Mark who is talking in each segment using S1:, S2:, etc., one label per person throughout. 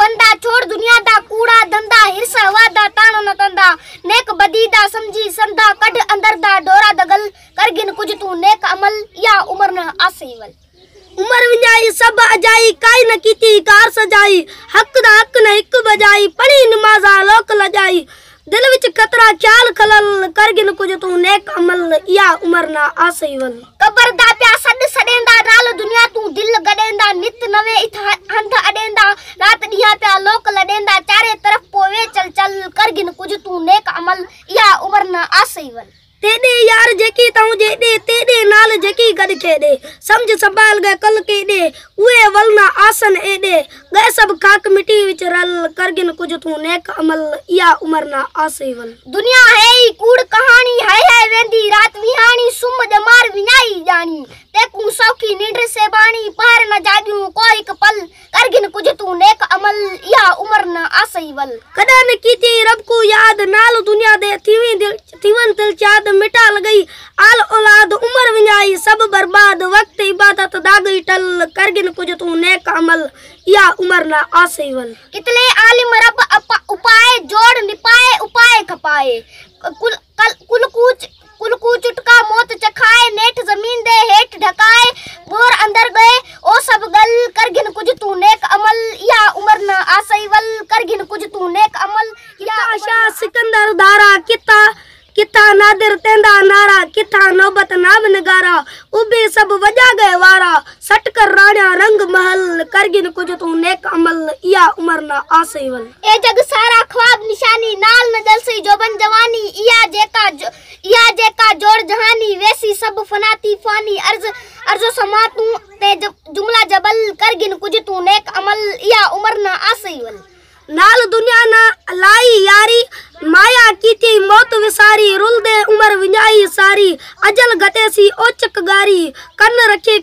S1: बंदा छोड़ दुनिया दा कूड़ा धंधा हिरस हवा दा ताण न तंदा नेक बदी दा समझी संदा कढ अंदर दा डोरा दगल करगिन कुछ तू नेक अमल या उमर न आसेवल उमर विंजाई सब अजाई काई न कीती कार सजाई हक दा हक न एक बजाई पढ़ी नमाजा लोक लजाई दिल विच खतरा ख्याल खलल करगिन कुछ तू नेक अमल या उमर न आसेवल कबर दा प्या सड सडेंदा नाल दुनिया तू दिल गडेंदा नित नवे हंध अडेंदा रात दिया प्या लोक लडेंदा चारे तरफ पोवे चल चल करगिन कुछ तू नेक अमल या उमर न आसेवल तेदे यार जेकी ताऊ जे दे तेदे नाल जेकी गड के दे समझ संभाल गए कल के दे उए वलना आसन ए दे गए सब खाक मिट्टी विच रल करगिन कुछ तू नेक अमल या उमर ना आसेवल दुनिया है कूड़ कहानी है वेंदी रात विहानी सुम जमार विनाई जानी ते कु सौखी नींद से बाणी पहर न जागियो कोई एक पल करगिन कुछ तू नेक अमल या उमर न आसेवल कदा न कीती रब को याद नाल दुनिया दे थीवन दिल चाद मिटा गई आल औलाद उमर विंजाई सब बर्बाद वक्त इबादत दागई टल करगिन कुछ तू नेक अमल या उमर ना आसेवल कितले आलिम रब उपाय जोड़ निपाए उपाय खपाए कुल चुटका मौत चखाए नेठ जमीन दे हेठ ढकाए बोर अंदर गए ओ सब गल करगिन कुछ तू नेक अमल या उमर न आसेवल करगिन कुछ तू नेक अमल या शाह सिकंदर दारा किता नादिर तेंदा नारा किता नौबत नाम नगारा उबे सब वजा गए वारा सटकर राणा रंग महल करगिन कुछ तू नेक अमल या उमर न आसेवल ए जग सारा ख्वाब निशानी नाल न जलसी जोबन जवानी या जेका जोड़ जहानी वैसी सब फनाती फानी अर्जो समा तू ते जुमला जबल करगिन कुछ तू नेक अमल या उमर न आसेवल नाल दुनिया ना लाई यारी माया कीती मौत विसारी रुल दे उमर विंजाई सारी अजल गते सी ओचक गारी कान रखी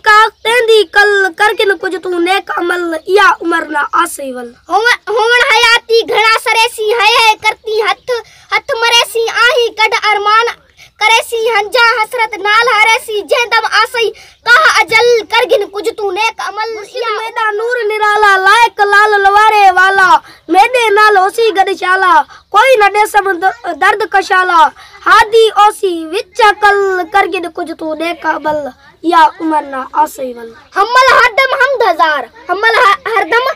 S1: का तेंदी कल करगिन कुछ तू नेक अमल या उमर ना आसेवल होवन हयाती घड़ा सरेसी है करती हथ मरेसी आही कड अरमान करेसी हंजा हसरत नाल हरेसी जेदम आसई कह अजल करगिन कुछ तू नेक अमल या मेदा नूर निराला लायक लाल लवारे वाला मेदे नाल ओसी गडशाला कोई न दे सब दर्द कशाला हादी ओसी विच कल करगिन कुछ तू नेक अमल या उमर ना आसेवल हमल हरदम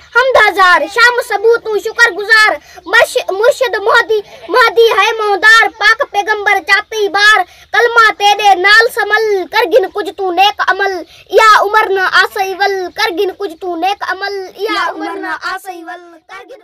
S1: हमद हजार शाम सबू तू शुक्र गुजार मुर्शिद महदी है मोहदार पाक पैगंबर चाती बार कलमा तेरे नाल समल करगिन कुछ तू नेक अमल या उमर न आसेवल करगिन कुछ तू नेक अमल या उमर न आसेवल करगिन